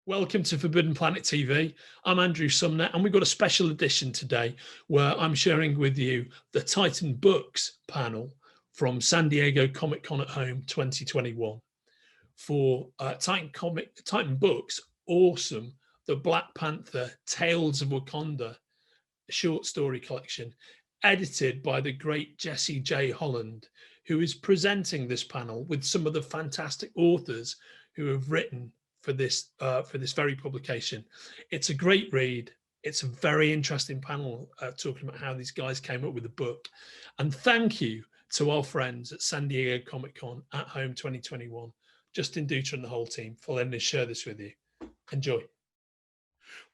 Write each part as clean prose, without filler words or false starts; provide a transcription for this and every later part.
Welcome to Forbidden Planet TV. I'm Andrew Sumner, and we've got a special edition today where I'm sharing with you the Titan Books panel from San Diego Comic-Con at Home 2021. For Titan Books, awesome, the Black Panther Tales of Wakanda short story collection, edited by the great JesseJHolland, who is presenting this panel with some of the fantastic authors who have written for this very publication. It's a great read. It's a very interesting panel talking about how these guys came up with the book. And thank you to our friends at San Diego Comic-Con at Home 2021, Justin Dutta and the whole team, for letting us share this with you. Enjoy.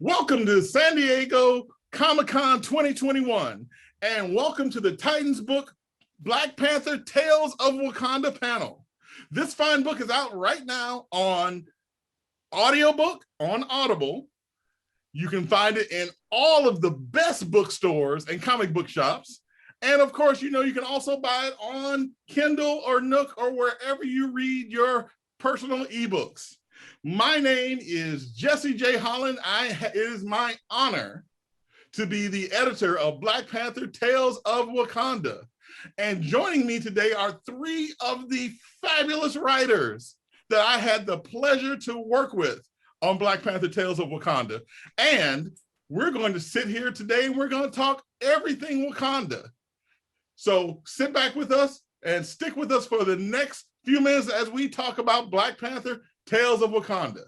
Welcome to San Diego Comic-Con 2021, and welcome to the Titans book, Black Panther Tales of Wakanda panel. This fine book is out right now on audiobook on Audible. You can find it in all of the best bookstores and comic book shops. And of course, you you can also buy it on Kindle or Nook or wherever you read your personal ebooks. My name is JesseJHolland. It is my honor to be the editor of Black Panther Tales of Wakanda. And joining me today are three of the fabulous writers that I had the pleasure to work with on Black Panther Tales of Wakanda. And we're going to sit here today and we're going to talk everything Wakanda. So sit back with us and stick with us for the next few minutes as we talk about Black Panther Tales of Wakanda.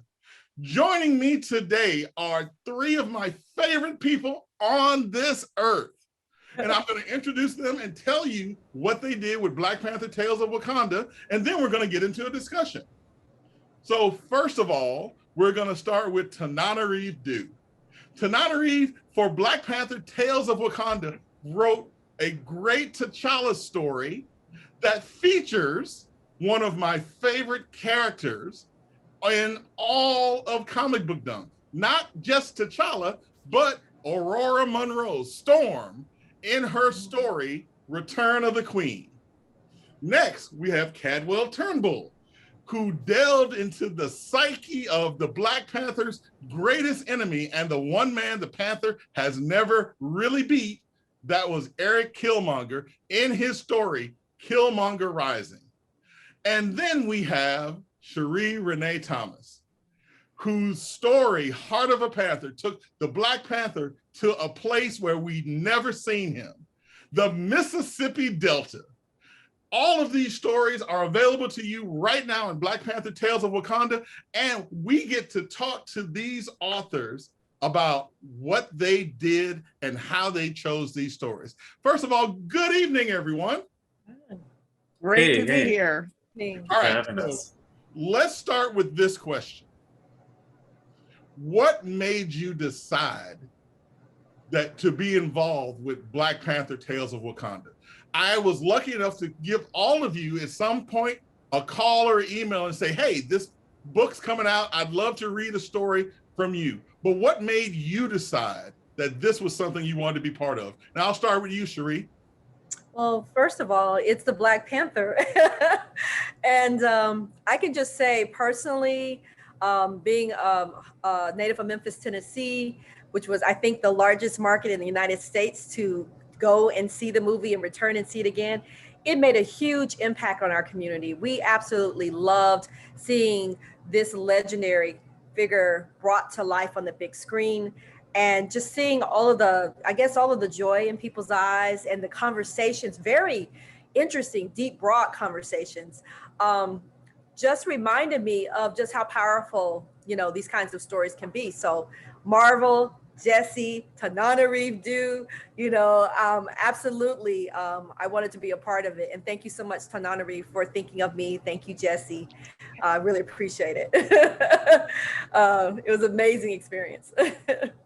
Joining me today are three of my favorite people on this earth. And I'm going to introduce them and tell you what they did with Black Panther Tales of Wakanda, and then we're going to get into a discussion. So first of all, we're going to start with Tananarive Due. Tananarive, for Black Panther Tales of Wakanda, wrote a great T'Challa story that features one of my favorite characters in all of comic bookdom. Not just T'Challa, but Aurora Monroe, Storm, in her story, Return of the Queen. Next, we have Cadwell Turnbull, who delved into the psyche of the Black Panther's greatest enemy and the one man the Panther has never really beat. That was Eric Killmonger in his story, Killmonger Rising. And then we have ShereeRenéeThomas, whose story, Heart of a Panther, took the Black Panther to a place where we'd never seen him, the Mississippi Delta. All of these stories are available to you right now in Black Panther Tales of Wakanda, and we get to talk to these authors about what they did and how they chose these stories. First of all, good evening, everyone. Great to be here. All right, so let's start with this question. What made you decide that to be involved with Black Panther Tales of Wakanda? I was lucky enough to give all of you at some point a call or email and say, hey, this book's coming out. I'd love to read a story from you. But what made you decide that this was something you wanted to be part of? Now I'll start with you, Sheree. Well, first of all, it's the Black Panther. And I can just say personally, being a native of Memphis, Tennessee, which was, I think, the largest market in the United States to go and see the movie and return and see it again, it made a huge impact on our community. We absolutely loved seeing this legendary figure brought to life on the big screen, and just seeing all of the joy in people's eyes and the conversations, very interesting, deep, broad conversations, just reminded me of just how powerful, these kinds of stories can be. So Marvel, Jesse, Tananarive Due, absolutely. I wanted to be a part of it. And thank you so much, Tananarive, for thinking of me. Thank you, Jesse. I really appreciate it. It was an amazing experience.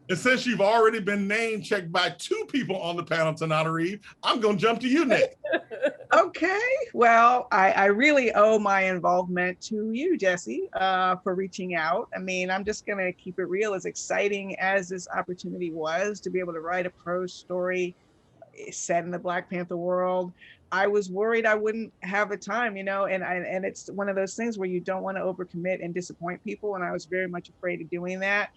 And since you've already been name checked by two people on the panel, Tananarive, I'm going to jump to you next. Okay, well, I really owe my involvement to you, Jesse, for reaching out. I mean, I'm just going to keep it real. As exciting as this opportunity was to be able to write a prose story set in the Black Panther world, I was worried I wouldn't have the time, and it's one of those things where you don't want to overcommit and disappoint people. And I was very much afraid of doing that.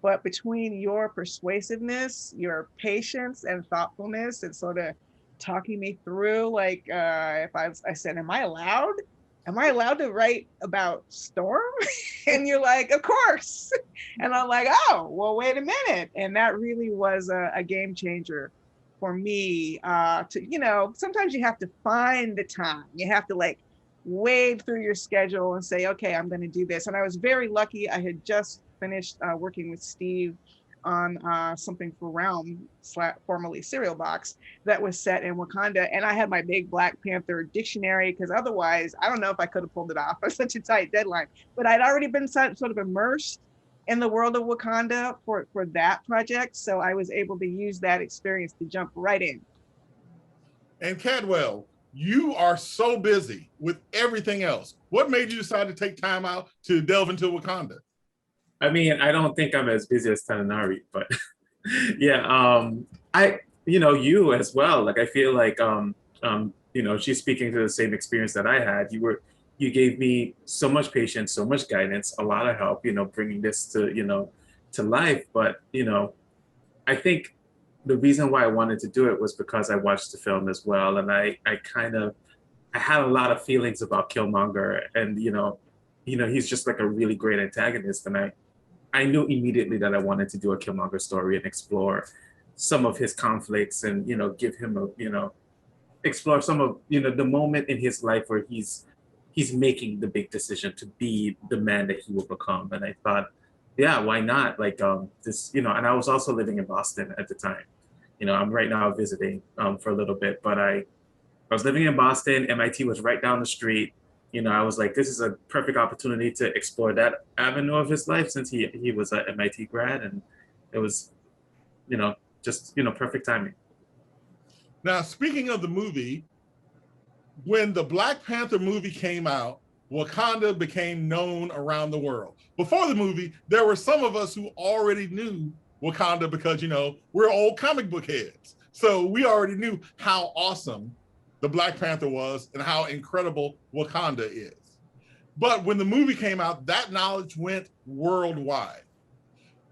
But between your persuasiveness, your patience and thoughtfulness, and sort of talking me through, like, if I said, am I allowed? Am I allowed to write about Storm? And you're like, of course. And I'm like, oh, well, wait a minute. And that really was a game changer for me. Sometimes you have to find the time. You have to like wade through your schedule and say, okay, I'm going to do this. And I was very lucky. I had just finished working with Steve on something for Realm, formerly Serial Box, that was set in Wakanda. And I had my big Black Panther dictionary, because otherwise, I don't know if I could have pulled it off on such a tight deadline. But I'd already been sort of immersed in the world of Wakanda for that project. So I was able to use that experience to jump right in. And Cadwell, you are so busy with everything else. What made you decide to take time out to delve into Wakanda? I mean, I don't think I'm as busy as Tananari, but yeah, you as well. Like, I feel like, she's speaking to the same experience that I had. You gave me so much patience, so much guidance, a lot of help, bringing this to life. But, I think the reason why I wanted to do it was because I watched the film as well. And I had a lot of feelings about Killmonger, and, he's just like a really great antagonist. And I knew immediately that I wanted to do a Killmonger story and explore some of his conflicts and, give him explore some of, the moment in his life where he's making the big decision to be the man that he will become. And I thought, yeah, why not? Like, and I was also living in Boston at the time. I'm right now visiting for a little bit, but I was living in Boston. MIT was right down the street. I was like, this is a perfect opportunity to explore that avenue of his life, since he was an MIT grad, and it was, just, perfect timing. Now, speaking of the movie, when the Black Panther movie came out, Wakanda became known around the world. Before the movie, there were some of us who already knew Wakanda because, we're old comic book heads. So we already knew how awesome the Black Panther was and how incredible Wakanda is. But when the movie came out, that knowledge went worldwide.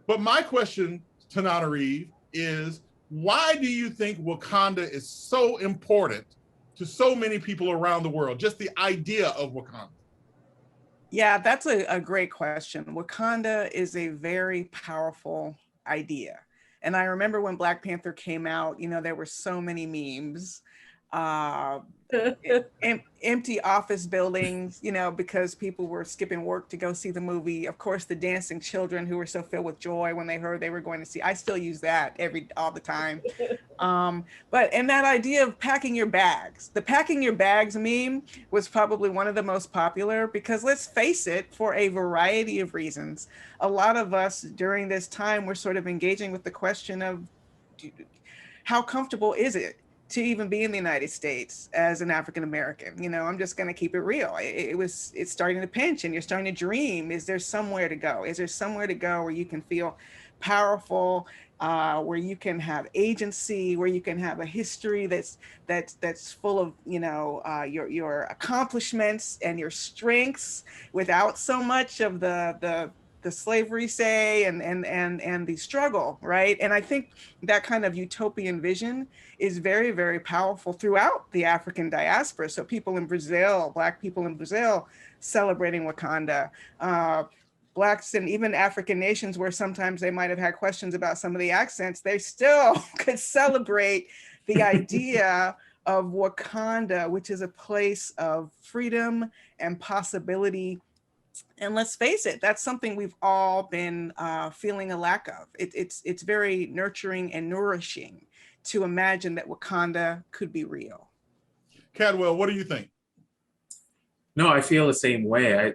But my question, Tananarive, is why do you think Wakanda is so important to so many people around the world? Just the idea of Wakanda. Yeah, that's a great question. Wakanda is a very powerful idea. And I remember when Black Panther came out, there were so many memes. Empty office buildings, because people were skipping work to go see the movie. Of course, the dancing children who were so filled with joy when they heard they were going to see. I still use that all the time. And that idea of packing your bags, the packing your bags meme was probably one of the most popular, because let's face it, for a variety of reasons, a lot of us during this time were sort of engaging with the question of how comfortable is it to even be in the United States as an African American. I'm just going to keep it real. It's starting to pinch, and you're starting to dream. Is there somewhere to go? Is there somewhere to go where you can feel powerful, where you can have agency, where you can have a history that's full of your accomplishments and your strengths, without so much of the slavery, say, and the struggle, right? And I think that kind of utopian vision is very, very powerful throughout the African diaspora. So people in Brazil, Black people in Brazil, celebrating Wakanda, Blacks and even African nations where sometimes they might have had questions about some of the accents, they still could celebrate the idea of Wakanda, which is a place of freedom and possibility. And let's face it, that's something we've all been feeling a lack of. It's very nurturing and nourishing to imagine that Wakanda could be real. Cadwell, what do you think? No, I feel the same way.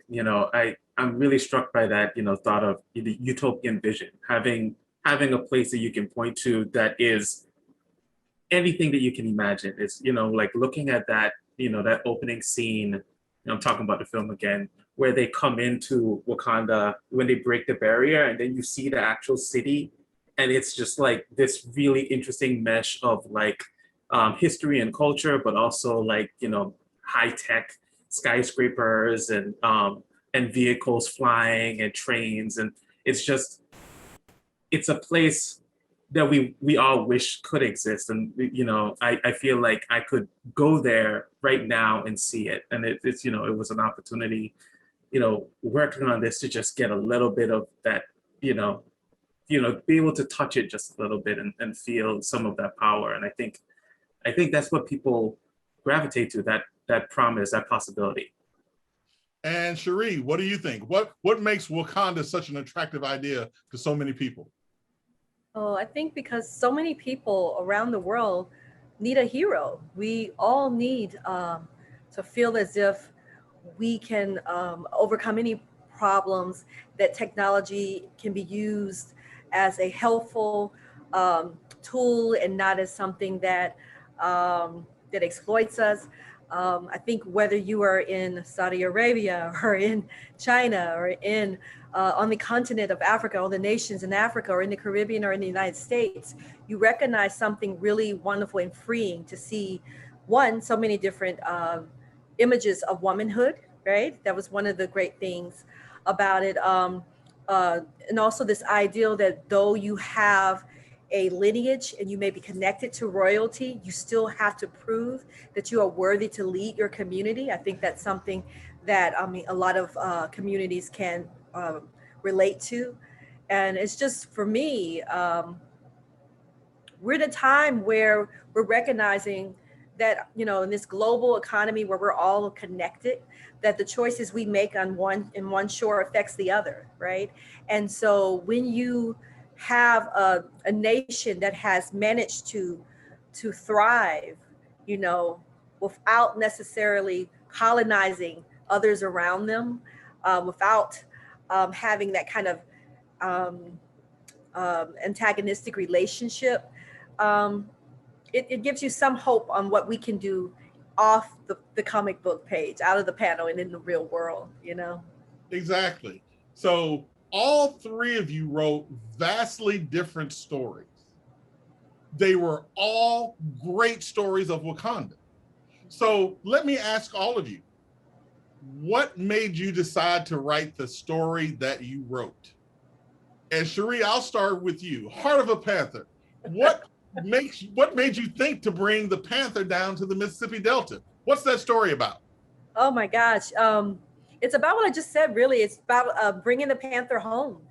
I'm really struck by that, thought of the utopian vision, having a place that you can point to that is anything that you can imagine. It's, like looking at that, that opening scene, I'm talking about the film again, where they come into Wakanda, when they break the barrier, and then you see the actual city. And it's just like this really interesting mesh of like history and culture, but also like, you know, high tech skyscrapers and vehicles flying and trains. And it's just, it's a place that we all wish could exist. And, you know, I feel like I could go there right now and see it. And it's, you know, it was an opportunity, you know, working on this to just get a little bit of that, you know, be able to touch it just a little bit and feel some of that power. And I think that's what people gravitate to, that promise, that possibility. And Sheree, what do you think? What makes Wakanda such an attractive idea to so many people? Oh, I think because so many people around the world need a hero. We all need to feel as if we can overcome any problems, that technology can be used as a helpful tool and not as something that that exploits us. I think whether you are in Saudi Arabia or in China or in on the continent of Africa, or the nations in Africa or in the Caribbean or in the United States, you recognize something really wonderful and freeing to see, one, so many different images of womanhood, right? That was one of the great things about it. And also this ideal that though you have a lineage and you may be connected to royalty, you still have to prove that you are worthy to lead your community. I think that's something that a lot of communities can relate to. And it's just, for me, we're in a time where we're recognizing that, you know, in this global economy where we're all connected, that the choices we make on one shore affects the other, right? And so when you have a nation that has managed to thrive, you know, without necessarily colonizing others around them, without having that kind of antagonistic relationship, it gives you some hope on what we can do off the comic book page, out of the panel and in the real world, you know? Exactly. So all three of you wrote vastly different stories. They were all great stories of Wakanda. So let me ask all of you, what made you decide to write the story that you wrote? And Sheree, I'll start with you. Heart of a Panther. What made you think to bring the Panther down to the Mississippi Delta? What's that story about? Oh my gosh. It's about what I just said, really. It's about bringing the Panther home.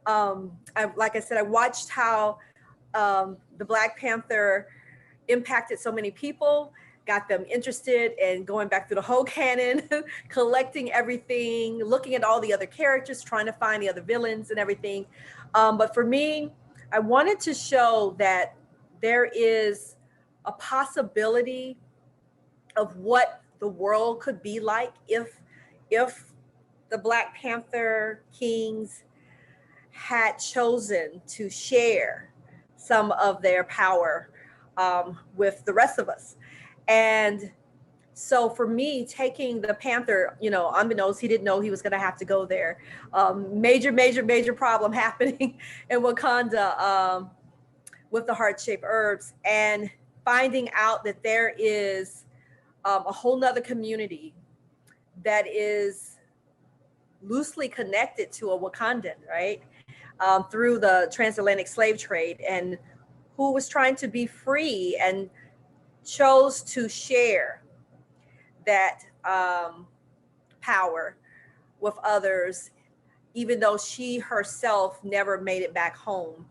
Like I said, I watched how the Black Panther impacted so many people, got them interested in going back through the whole canon, collecting everything, looking at all the other characters, trying to find the other villains and everything. But for me, I wanted to show that there is a possibility of what the world could be like if the Black Panther kings had chosen to share some of their power with the rest of us. And so for me, taking the Panther, you know, unbeknownst, he didn't know he was going to have to go there. Major problem happening in Wakanda with the heart-shaped herbs, and finding out that there is a whole nother community that is loosely connected to a Wakandan, right? Through the transatlantic slave trade, and who was trying to be free and chose to share that power with others, even though she herself never made it back home.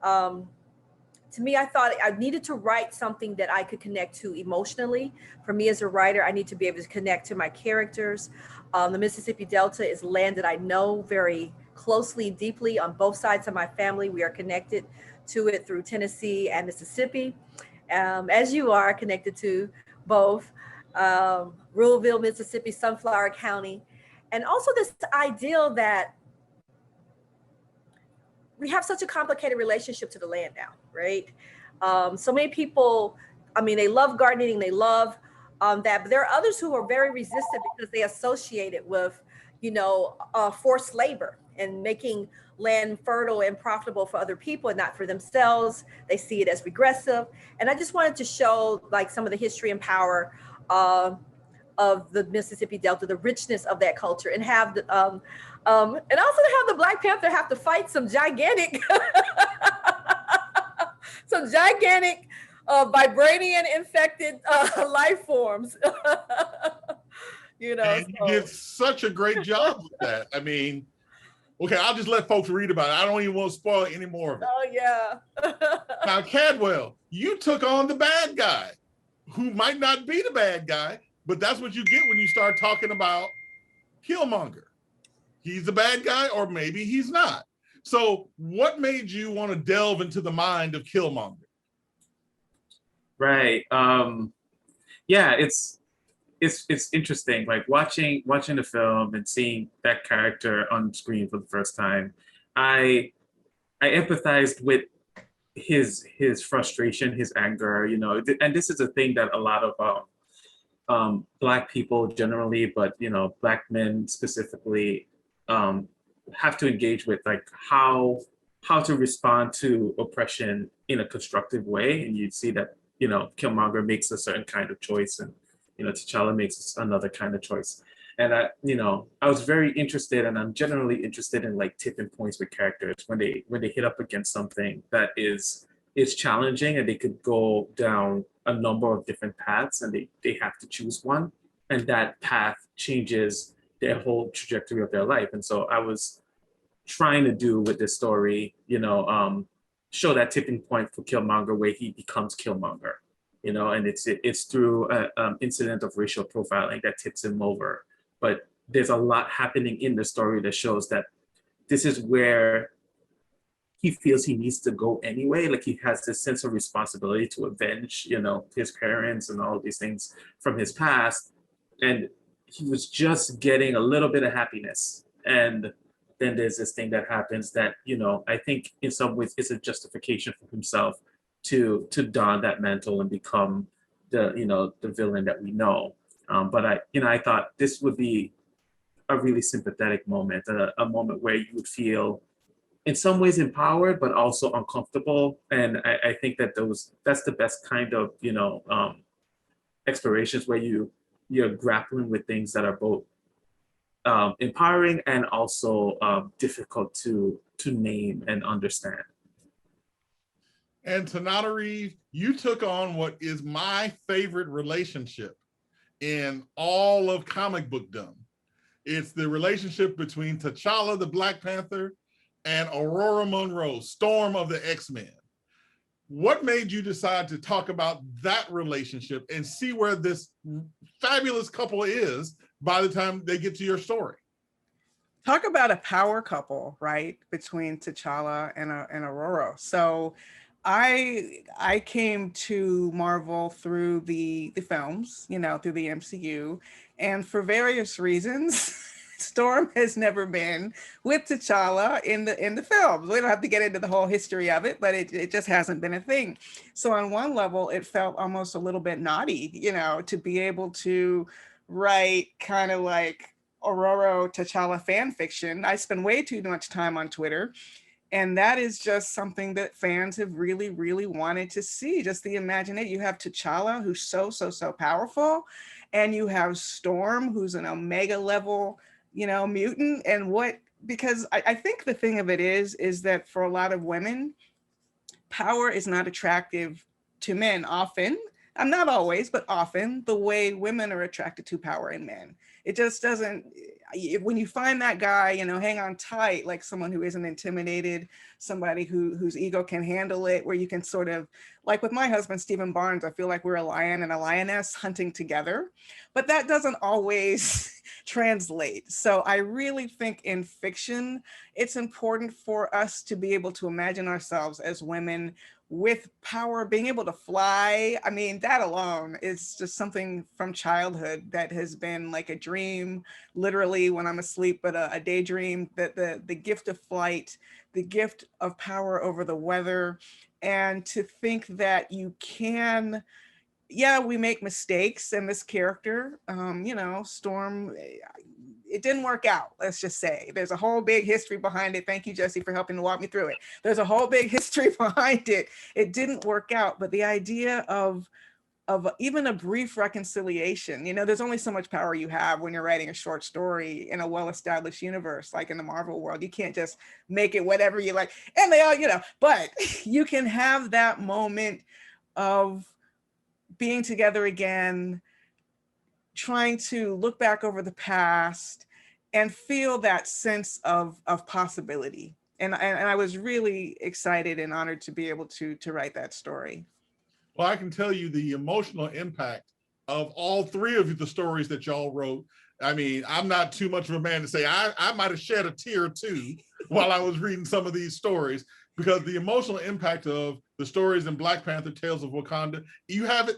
To me, I thought I needed to write something that I could connect to emotionally. For me as a writer, I need to be able to connect to my characters. The Mississippi Delta is land that I know very closely, deeply on both sides of my family. We are connected to it through Tennessee and Mississippi, as you are connected to both Ruleville, Mississippi, Sunflower County. And also this ideal that we have such a complicated relationship to the land now, right? So many people, I mean, they love gardening, they love that, but there are others who are very resistant because they associate it with, you know, forced labor and making land fertile and profitable for other people and not for themselves. They see it as regressive. And I just wanted to show like some of the history and power of the Mississippi Delta, the richness of that culture, and have the, and also to have the Black Panther have to fight some gigantic, vibranium infected life forms. You know, and you did such a great job with that. I mean, okay, I'll just let folks read about it. I don't even want to spoil any more of it. Oh yeah. Now, Cadwell, you took on the bad guy, who might not be the bad guy, but that's what you get when you start talking about Killmonger. He's the bad guy, or maybe he's not. So what made you want to delve into the mind of Killmonger? Right. Yeah, it's interesting, like watching the film and seeing that character on screen for the first time. I empathized with his frustration, his anger, you know, and this is a thing that a lot of Black people generally, but you know, Black men specifically, have to engage with, like how to respond to oppression in a constructive way. And you'd see that, you know, Killmonger makes a certain kind of choice, and you know, T'Challa makes another kind of choice. And I was very interested, and I'm generally interested in like tipping points with characters when they hit up against something that is challenging, and they could go down a number of different paths, and they have to choose one, and that path changes their whole trajectory of their life. And so I was trying to do with this story, you know, show that tipping point for Killmonger where he becomes Killmonger, you know, and it's through an incident of racial profiling that tips him over. But there's a lot happening in the story that shows that this is where he feels he needs to go anyway. Like he has this sense of responsibility to avenge, you know, his parents and all of these things from his past. And he was just getting a little bit of happiness. And then there's this thing that happens that, you know, I think in some ways it's a justification for himself to don that mantle and become the, you know, the villain that we know. But I thought this would be a really sympathetic moment, a moment where you would feel in some ways empowered, but also uncomfortable. And I think that that's the best kind of, you know, explorations where you're grappling with things that are both empowering and also difficult to name and understand. And Tananarive, you took on what is my favorite relationship in all of comic bookdom. It's the relationship between T'Challa, the Black Panther, and Aurora Monroe, Storm of the X-Men. What made you decide to talk about that relationship and see where this fabulous couple is by the time they get to your story? Talk about a power couple, right? Between T'Challa and Aurora. So I came to Marvel through the films, you know, through the MCU, and for various reasons, Storm has never been with T'Challa in the films. We don't have to get into the whole history of it, but it just hasn't been a thing. So on one level, it felt almost a little bit naughty, you know, to be able to write kind of like Aurora T'Challa fan fiction. I spend way too much time on Twitter. And that is just something that fans have really, really wanted to see. Just the imagination. You have T'Challa, who's so powerful, and you have Storm, who's an Omega level, you know, mutant. And because I think the thing of it is that for a lot of women, power is not attractive to men often. I'm not always, but often, the way women are attracted to power in men. It just doesn't, when you find that guy, you know, hang on tight, like someone who isn't intimidated, somebody whose ego can handle it, where you can sort of, like with my husband, Stephen Barnes, I feel like we're a lion and a lioness hunting together, but that doesn't always translate. So I really think in fiction, it's important for us to be able to imagine ourselves as women with power, being able to fly. I mean, that alone is just something from childhood that has been like a dream, literally when I'm asleep, but a daydream, that the gift of flight, the gift of power over the weather, and to think that you can, yeah, we make mistakes, and this character, you know, Storm it didn't work out. Let's just say there's a whole big history behind it. Thank you, Jesse, for helping to walk me through it. There's a whole big history behind it. It didn't work out, but the idea of even a brief reconciliation, you know, there's only so much power you have when you're writing a short story in a well-established universe, like in the Marvel world. You can't just make it whatever you like, and they all, you know, but you can have that moment of being together again, trying to look back over the past and feel that sense of possibility. And I was really excited and honored to be able to write that story. Well, I can tell you the emotional impact of all three of the stories that y'all wrote. I mean, I'm not too much of a man to say I might have shed a tear or two while I was reading some of these stories, because the emotional impact of the stories in Black Panther, Tales of Wakanda, you have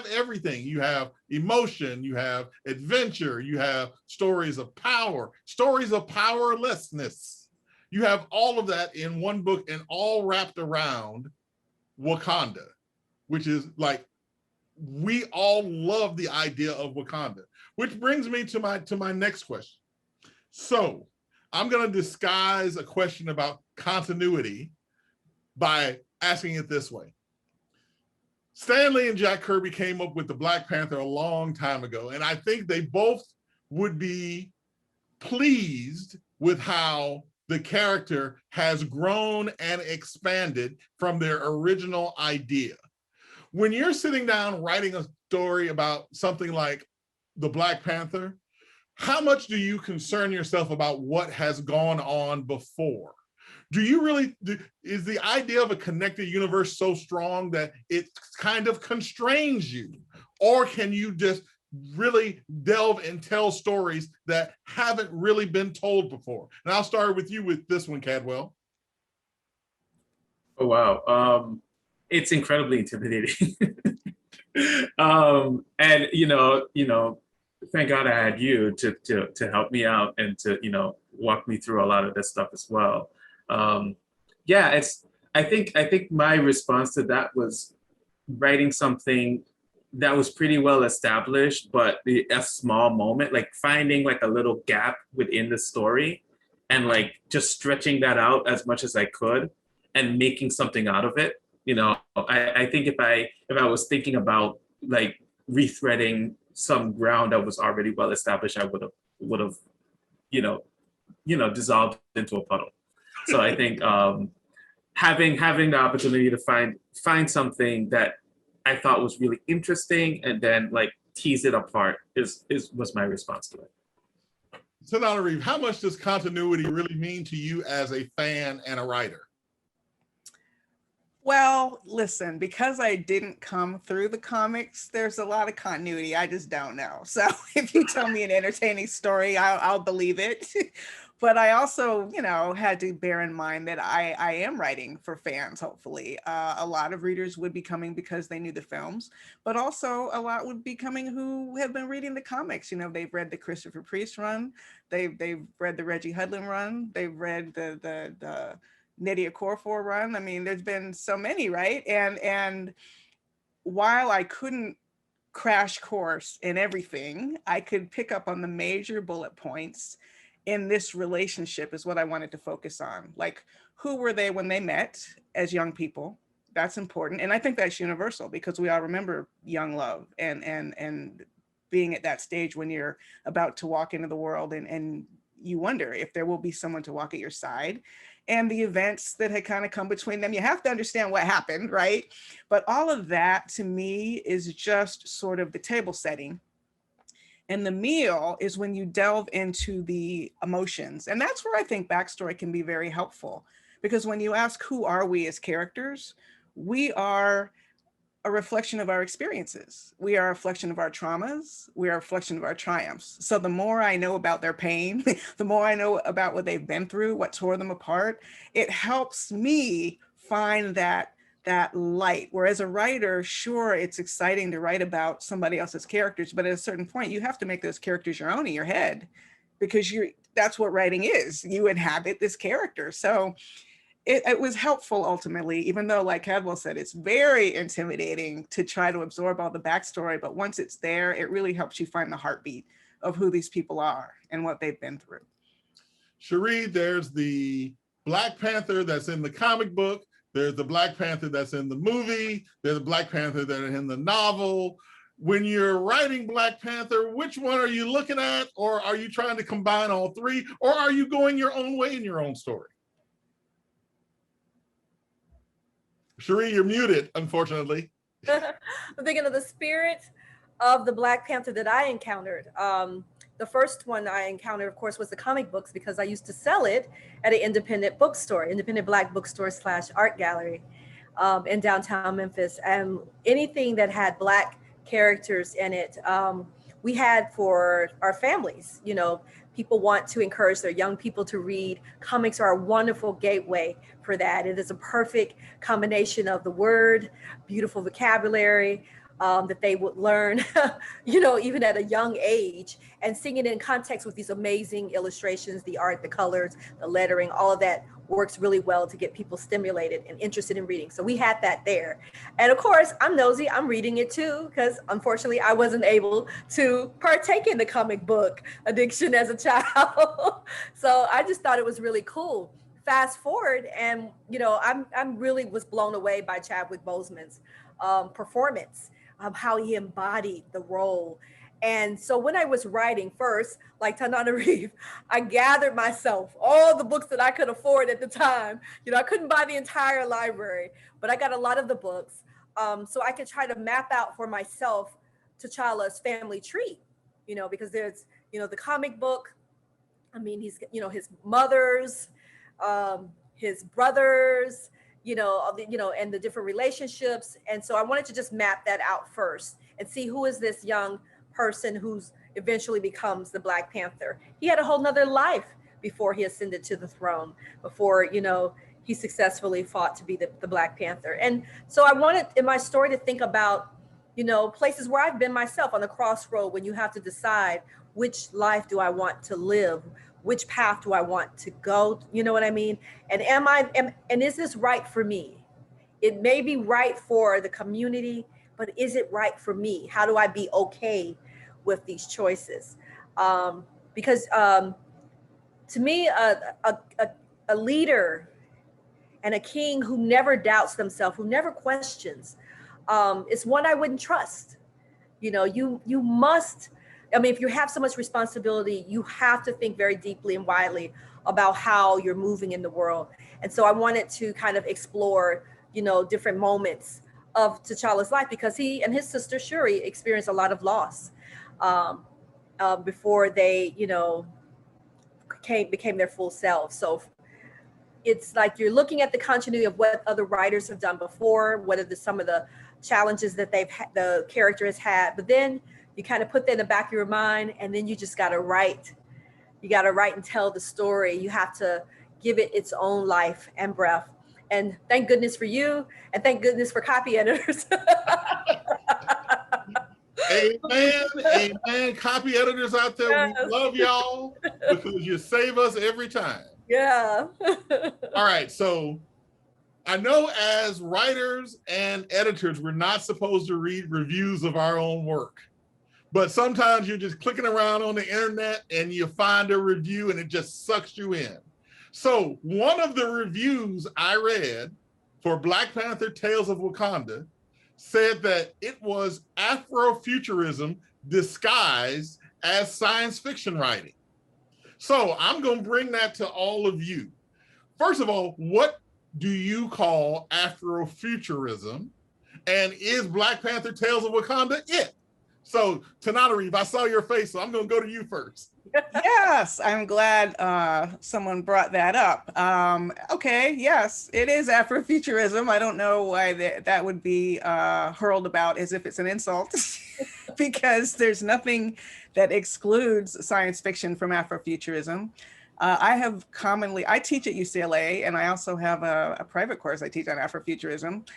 everything. You have emotion, you have adventure, you have stories of power, stories of powerlessness. You have all of that in one book, and all wrapped around Wakanda, which is like, we all love the idea of Wakanda, which brings me to my next question. So I'm going to disguise a question about continuity by asking it this way. Stan Lee and Jack Kirby came up with the Black Panther a long time ago, and I think they both would be pleased with how the character has grown and expanded from their original idea. When you're sitting down writing a story about something like the Black Panther, how much do you concern yourself about what has gone on before? Do you really, is the idea of a connected universe so strong that it kind of constrains you? Or can you just really delve and tell stories that haven't really been told before? And I'll start with you with this one, Cadwell. Oh, wow. It's incredibly intimidating. And you know, thank God I had you to help me out and to, you know, walk me through a lot of this stuff as well. Yeah, I think my response to that was writing something that was pretty well established, but a small moment, like finding like a little gap within the story and like just stretching that out as much as I could and making something out of it. You know, I think if I was thinking about like rethreading some ground that was already well established, I would have, you know, dissolved into a puddle. So I think having the opportunity to find something that I thought was really interesting and then like tease it apart was my response to it. So now, Reeve, how much does continuity really mean to you as a fan and a writer? Well, listen, because I didn't come through the comics, there's a lot of continuity. I just don't know. So if you tell me an entertaining story, I'll believe it. But I also, you know, had to bear in mind that I am writing for fans, hopefully. A lot of readers would be coming because they knew the films, but also a lot would be coming who have been reading the comics. You know, they've read the Christopher Priest run, they've read the Reggie Hudlin run, they've read the Nnedi Okorafor run. I mean, there's been so many, right? And while I couldn't crash course in everything, I could pick up on the major bullet points in this relationship is what I wanted to focus on. Like, who were they when they met as young people? That's important. And I think that's universal because we all remember young love and being at that stage when you're about to walk into the world and you wonder if there will be someone to walk at your side, and the events that had kind of come between them. You have to understand what happened, right? But all of that to me is just sort of the table setting. And the meal is when you delve into the emotions. And that's where I think backstory can be very helpful. Because when you ask, who are we as characters? We are a reflection of our experiences. We are a reflection of our traumas. We are a reflection of our triumphs. So the more I know about their pain, the more I know about what they've been through, what tore them apart, it helps me find that light. Whereas a writer, sure, it's exciting to write about somebody else's characters, but at a certain point, you have to make those characters your own in your head, because that's what writing is. You inhabit this character. So it was helpful ultimately, even though, like Cadwell said, it's very intimidating to try to absorb all the backstory. But once it's there, it really helps you find the heartbeat of who these people are and what they've been through. Sheree, there's the Black Panther that's in the comic book. There's the Black Panther that's in the movie. There's the Black Panther that are in the novel. When you're writing Black Panther, which one are you looking at? Or are you trying to combine all three? Or are you going your own way in your own story? Sheree, you're muted, unfortunately. I'm thinking of the spirit of the Black Panther that I encountered. The first one I encountered, of course, was the comic books, because I used to sell it at an independent bookstore, independent Black bookstore / art gallery in downtown Memphis. And anything that had Black characters in it, we had for our families. You know, people want to encourage their young people to read. Comics are a wonderful gateway for that. It is a perfect combination of the word, beautiful vocabulary, that they would learn, you know, even at a young age, and seeing it in context with these amazing illustrations, the art, the colors, the lettering, all of that works really well to get people stimulated and interested in reading. So we had that there. And of course, I'm nosy, I'm reading it too, because unfortunately I wasn't able to partake in the comic book addiction as a child. So I just thought it was really cool. Fast forward, and you know, I'm really was blown away by Chadwick Boseman's performance, how he embodied the role. And so when I was writing first, like Tananarive, I gathered myself all the books that I could afford at the time. You know, I couldn't buy the entire library, but I got a lot of the books, so I could try to map out for myself T'Challa's family tree. You know, because there's, you know, the comic book. I mean, he's, you know, his mother's, his brothers, you know, and the different relationships. And so I wanted to just map that out first and see who is this young person who's eventually becomes the Black Panther. He had a whole nother life before he ascended to the throne, before, you know, he successfully fought to be the Black Panther. And so I wanted in my story to think about, you know, places where I've been myself, on the crossroad when you have to decide which life do I want to live, which path do I want to go? You know what I mean? And and is this right for me? It may be right for the community, but is it right for me? How do I be okay with these choices? Because to me, a leader and a king who never doubts themselves, who never questions, is one I wouldn't trust. You know, you must, I mean, if you have so much responsibility, you have to think very deeply and widely about how you're moving in the world. And so I wanted to kind of explore, you know, different moments of T'Challa's life, because he and his sister Shuri experienced a lot of loss before they, you know, became their full selves. So it's like you're looking at the continuity of what other writers have done before, what are some of the challenges that the character has had, but then you kind of put that in the back of your mind, and then you just got to write. You got to write and tell the story. You have to give it its own life and breath. And thank goodness for you, and thank goodness for copy editors. Amen, amen. Copy editors out there, yes. We love y'all because you save us every time. Yeah. All right, so I know as writers and editors, we're not supposed to read reviews of our own work. But sometimes you're just clicking around on the internet and you find a review and it just sucks you in. So one of the reviews I read for Black Panther Tales of Wakanda said that it was Afrofuturism disguised as science fiction writing. So I'm going to bring that to all of you. First of all, what do you call Afrofuturism? And is Black Panther Tales of Wakanda it? So, Tananarive, I saw your face, so I'm going to go to you first. Yes, I'm glad someone brought that up. Okay, yes, it is Afrofuturism. I don't know why that would be hurled about as if it's an insult, because there's nothing that excludes science fiction from Afrofuturism. I teach at UCLA, and I also have a private course I teach on Afrofuturism.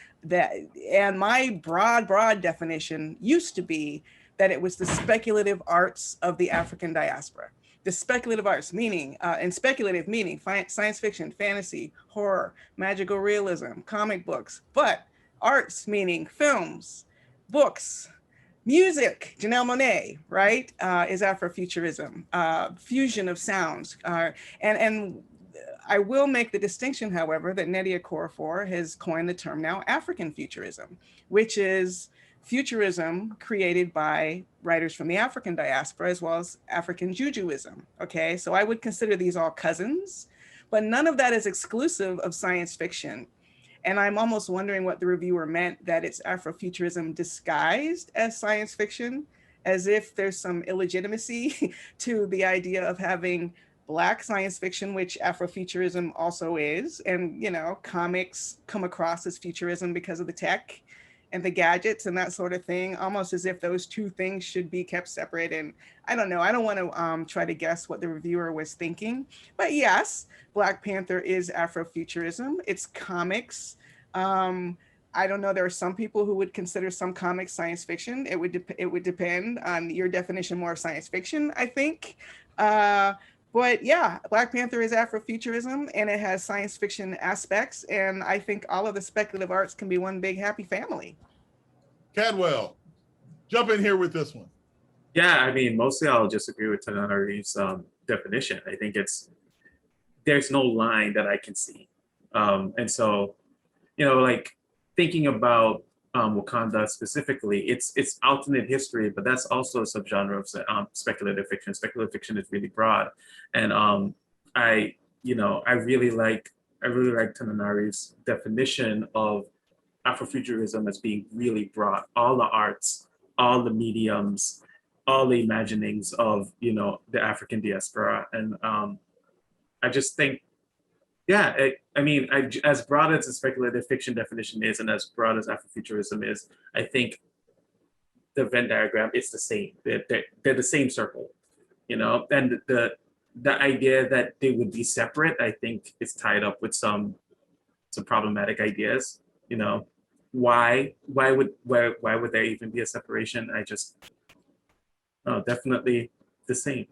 And my broad definition used to be that it was the speculative arts of the African diaspora. The speculative arts, meaning, and speculative meaning science fiction, fantasy, horror, magical realism, comic books, but arts meaning films, books, Music, Janelle Monáe, right, is Afrofuturism, fusion of sounds. And I will make the distinction, however, that Nnedi Okorafor has coined the term now African futurism, which is futurism created by writers from the African diaspora as well as African Jujuism. Okay, so I would consider these all cousins, but none of that is exclusive of science fiction. And I'm almost wondering what the reviewer meant, that it's Afrofuturism disguised as science fiction, as if there's some illegitimacy to the idea of having Black science fiction, which Afrofuturism also is. And, you know, comics come across as futurism because of the tech and the gadgets and that sort of thing, almost as if those two things should be kept separate. And I don't know, I don't want to try to guess what the reviewer was thinking, but yes, Black Panther is Afrofuturism. It's comics. I don't know, there are some people who would consider some comics science fiction. It would depend on your definition more of science fiction, I think. But yeah, Black Panther is Afrofuturism and it has science fiction aspects. And I think all of the speculative arts can be one big happy family. Cadwell, jump in here with this one. Yeah, I mean, mostly I'll just agree with Tananari's definition. I think there's no line that I can see. And so, you know, like thinking about Wakanda specifically, it's alternate history, but that's also a subgenre of speculative fiction. Speculative fiction is really broad, and I really like Tananari's definition of Afrofuturism as being really broad. All the arts, all the mediums, all the imaginings of, you know, the African diaspora, and I just think, yeah, as broad as the speculative fiction definition is, and as broad as Afrofuturism is, I think the Venn diagram is the same. They're the same circle, you know. And the idea that they would be separate, I think, is tied up with some problematic ideas. You know, why would there even be a separation? Definitely the same.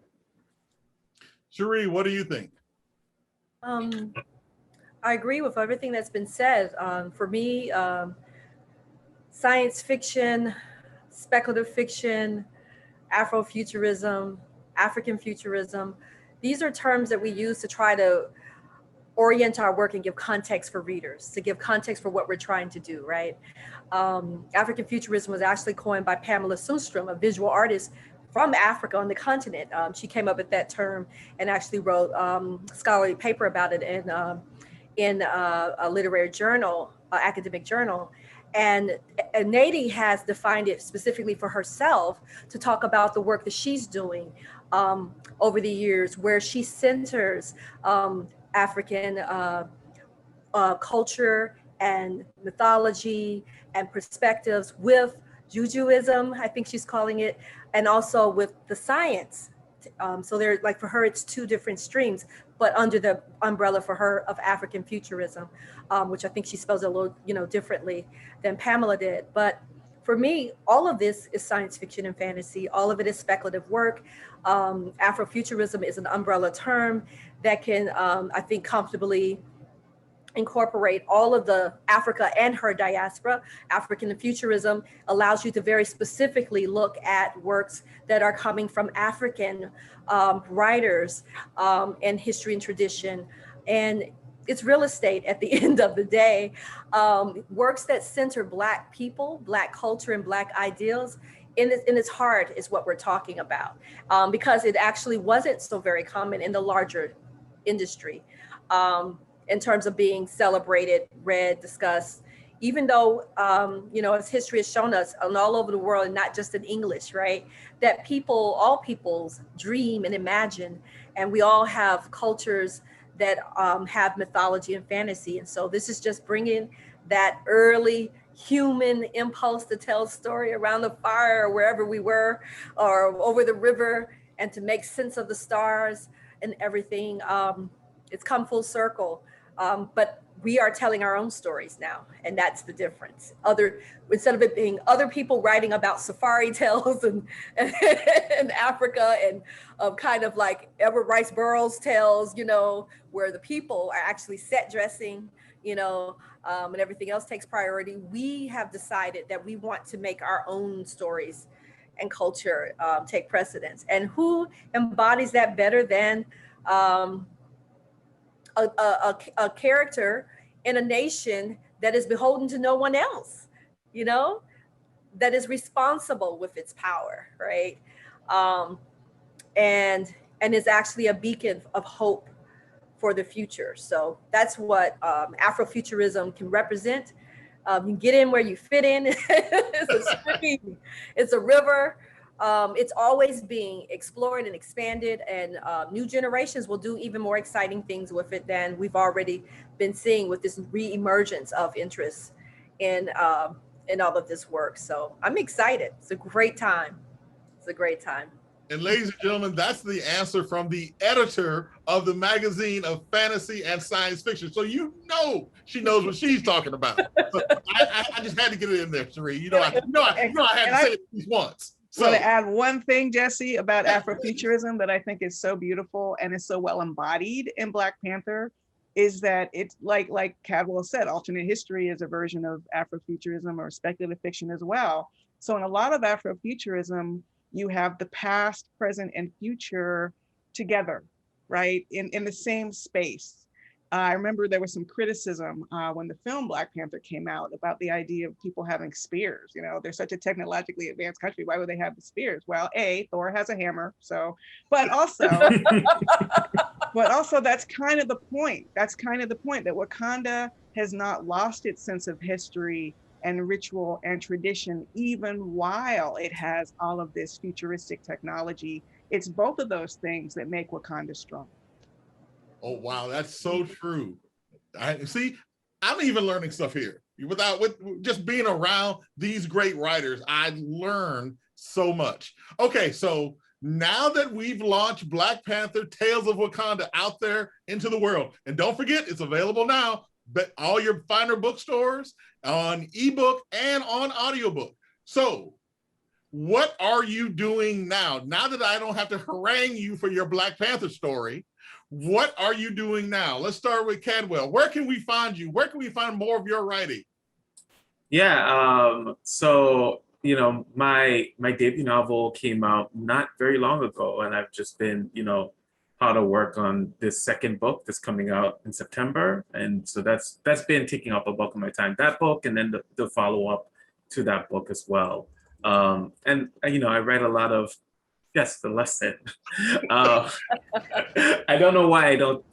Sheree, what do you think? I agree with everything that's been said. For me, science fiction, speculative fiction, Afrofuturism, African futurism, these are terms that we use to try to orient our work and give context for readers, to give context for what we're trying to do, right? African futurism was actually coined by Pamela Sundstrom, a visual artist from Africa on the continent. She came up with that term and actually wrote a scholarly paper about it in a literary journal, academic journal. And Nnedi has defined it specifically for herself to talk about the work that she's doing over the years, where she centers African culture and mythology and perspectives with Jujuism, I think she's calling it, and also with the science. So they're like, for her, it's two different streams, but under the umbrella for her of African futurism, which I think she spells it a little, differently than Pamela did. But for me, all of this is science fiction and fantasy. All of it is speculative work. Afrofuturism is an umbrella term that can, I think, comfortably incorporate all of the Africa and her diaspora. African futurism allows you to very specifically look at works that are coming from African writers and history and tradition. And it's real estate at the end of the day. Works that center Black people, Black culture, and Black ideals in its heart is what we're talking about, because it actually wasn't so very common in the larger industry. In terms of being celebrated, read, discussed, even though, as history has shown us and all over the world, and not just in English, right? That all peoples dream and imagine, and we all have cultures that have mythology and fantasy. And so this is just bringing that early human impulse to tell a story around the fire or wherever we were, or over the river, and to make sense of the stars and everything. It's come full circle. But we are telling our own stories now, and that's the difference. Instead of it being other people writing about safari tales and Africa and kind of like Edward Rice Burroughs tales, where the people are actually set dressing, and everything else takes priority, we have decided that we want to make our own stories and culture take precedence. And who embodies that better than um, a character in a nation that is beholden to no one else, that is responsible with its power, right? Um, and is actually a beacon of hope for the future. So that's what Afrofuturism can represent. You get in where you fit in. It's a stream, it's a river. It's always being explored and expanded, and new generations will do even more exciting things with it than we've already been seeing with this re-emergence of interest in all of this work. So I'm excited. It's a great time. It's a great time. And ladies and gentlemen, that's the answer from the editor of the magazine of fantasy and science fiction. So she knows what she's talking about. So I just had to get it in there, Sheree. I had to say it at least once. So to add one thing, Jesse, about Afrofuturism that I think is so beautiful and is so well embodied in Black Panther is that it's like Cadwell said, alternate history is a version of Afrofuturism or speculative fiction as well. So in a lot of Afrofuturism, you have the past, present, and future together, right? In the same space. I remember there was some criticism when the film Black Panther came out about the idea of people having spears. They're such a technologically advanced country. Why would they have the spears? Well, Thor has a hammer. But also that's kind of the point. That's kind of the point, that Wakanda has not lost its sense of history and ritual and tradition, even while it has all of this futuristic technology. It's both of those things that make Wakanda strong. Oh, wow, that's so true. I'm even learning stuff here. With just being around these great writers, I learned so much. Okay, so now that we've launched Black Panther, Tales of Wakanda out there into the world, and don't forget, it's available now, but all your finer bookstores, on ebook and on audiobook. So what are you doing now? Now that I don't have to harangue you for your Black Panther story, what are you doing now? Let's start with Cadwell. Where can we find you? Where can we find more of your writing? Yeah, so my debut novel came out not very long ago, and I've just been hard at work on this second book that's coming out in September, and so that's been taking up a bulk of my time. That book, and then the follow up to that book as well. And I read a lot of the lesson. I don't know why I don't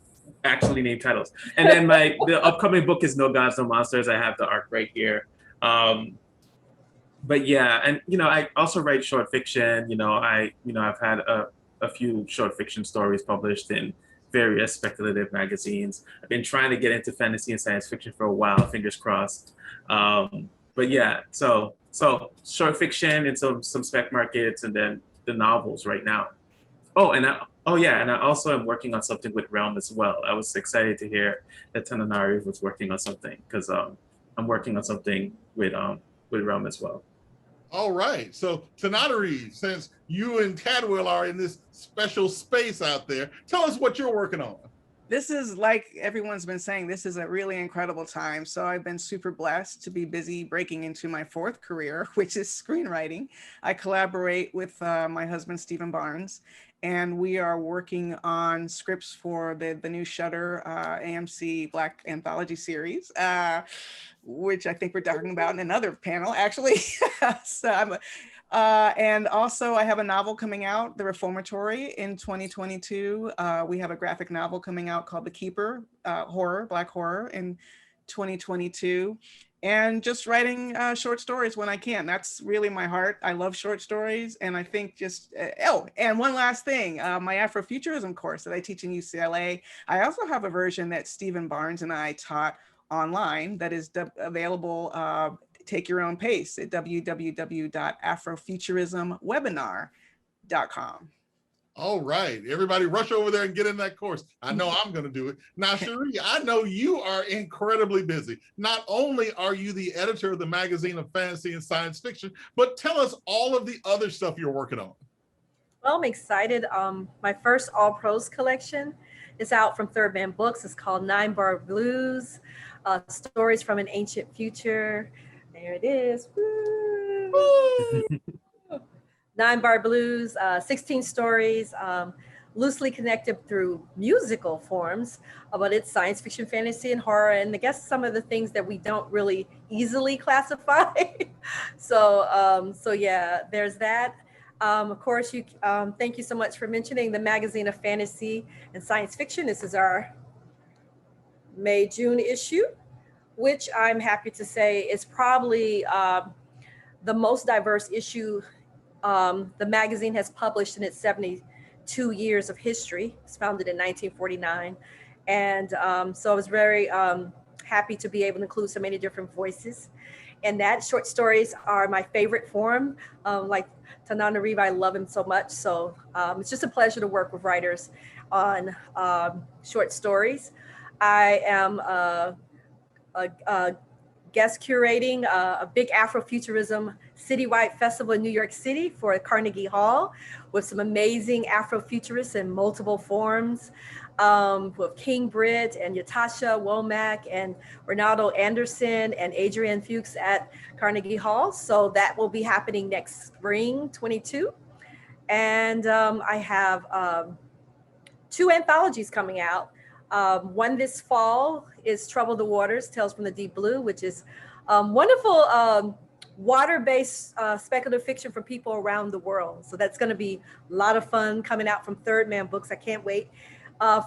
actually name titles. And then the upcoming book is No Gods, No Monsters. I have the arc right here. But yeah, and I also write short fiction. I've had a few short fiction stories published in various speculative magazines. I've been trying to get into fantasy and science fiction for a while, fingers crossed. But yeah, so short fiction and some spec markets, and then the novels right now. And I also am working on something with Realm as well. I was excited to hear that Tananari was working on something, because I'm working on something with Realm as well. All right. So Tananari, since you and Cadwell are in this special space out there, tell us what you're working on. This is, like everyone's been saying, this is a really incredible time. So I've been super blessed to be busy breaking into my fourth career, which is screenwriting. I collaborate with my husband, Stephen Barnes, and we are working on scripts for the new Shudder AMC Black Anthology series, which I think we're talking about in another panel, actually. And also I have a novel coming out, The Reformatory, in 2022. We have a graphic novel coming out called The Keeper, Black horror, in 2022. And just writing short stories when I can. That's really my heart. I love short stories. And I think and one last thing, my Afrofuturism course that I teach in UCLA, I also have a version that Stephen Barnes and I taught online that is available, take your own pace at www.afrofuturismwebinar.com. All right, everybody rush over there and get in that course. I know I'm going to do it. Now, Sheree, I know you are incredibly busy. Not only are you the editor of the magazine of fantasy and science fiction, but tell us all of the other stuff you're working on. Well, I'm excited. My first all prose collection is out from Third Man Books. It's called 9 Bar Blues. Stories from an Ancient Future. There it is. Woo! 9-Bar Blues, 16 stories, loosely connected through musical forms, but it's science fiction, fantasy, and horror, and I guess some of the things that we don't really easily classify. So yeah, there's that. Of course, thank you so much for mentioning the Magazine of Fantasy and Science Fiction. This is our May-June issue, which I'm happy to say is probably the most diverse issue the magazine has published in its 72 years of history. It's founded in 1949. And so I was very happy to be able to include so many different voices. And that short stories are my favorite form. Like Tananarive, I love him so much. So it's just a pleasure to work with writers on short stories. I am a guest curating a big Afrofuturism citywide festival in New York City for Carnegie Hall with some amazing Afrofuturists in multiple forms, with King Britt and Yatasha Womack and Ronaldo Anderson and Adrienne Fuchs at Carnegie Hall. So that will be happening next spring, 22. And I have 2 anthologies coming out. One this fall is Trouble the Waters, Tales from the Deep Blue, which is wonderful water-based speculative fiction for people around the world. So that's going to be a lot of fun coming out from Third Man Books. I can't wait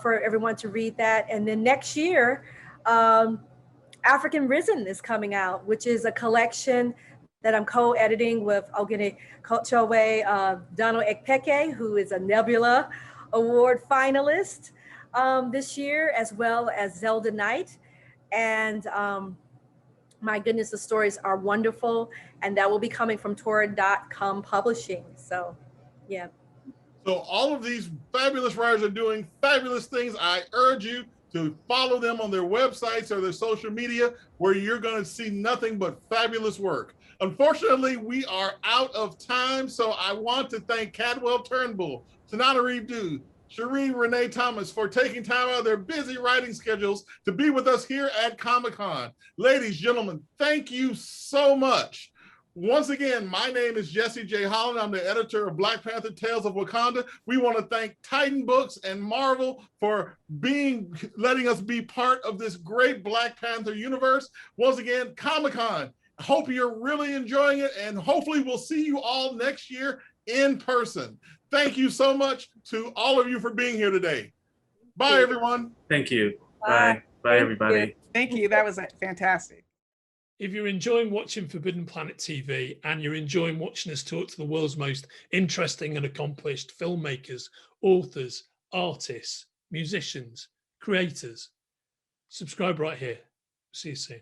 for everyone to read that. And then next year, African Risen is coming out, which is a collection that I'm co-editing with Ogene Kochowe, Donald Ekpeke, who is a Nebula Award finalist this year, as well as Zelda Knight. And my goodness, the stories are wonderful. And that will be coming from Tora.com Publishing. So, yeah. So all of these fabulous writers are doing fabulous things. I urge you to follow them on their websites or their social media, where you're going to see nothing but fabulous work. Unfortunately, we are out of time. So I want to thank Cadwell Turnbull, Tananarive, ShereeRenéeThomas for taking time out of their busy writing schedules to be with us here at Comic-Con. Ladies, gentlemen, thank you so much. Once again, my name is JesseJHolland. I'm the editor of Black Panther Tales of Wakanda. We want to thank Titan Books and Marvel for letting us be part of this great Black Panther universe. Once again, Comic-Con. I hope you're really enjoying it, and hopefully we'll see you all next year in person. Thank you so much to all of you for being here today. Bye, everyone. Thank you. Bye. Bye, everybody. Thank you. That was fantastic. If you're enjoying watching Forbidden Planet TV and you're enjoying watching us talk to the world's most interesting and accomplished filmmakers, authors, artists, musicians, creators, subscribe right here. See you soon.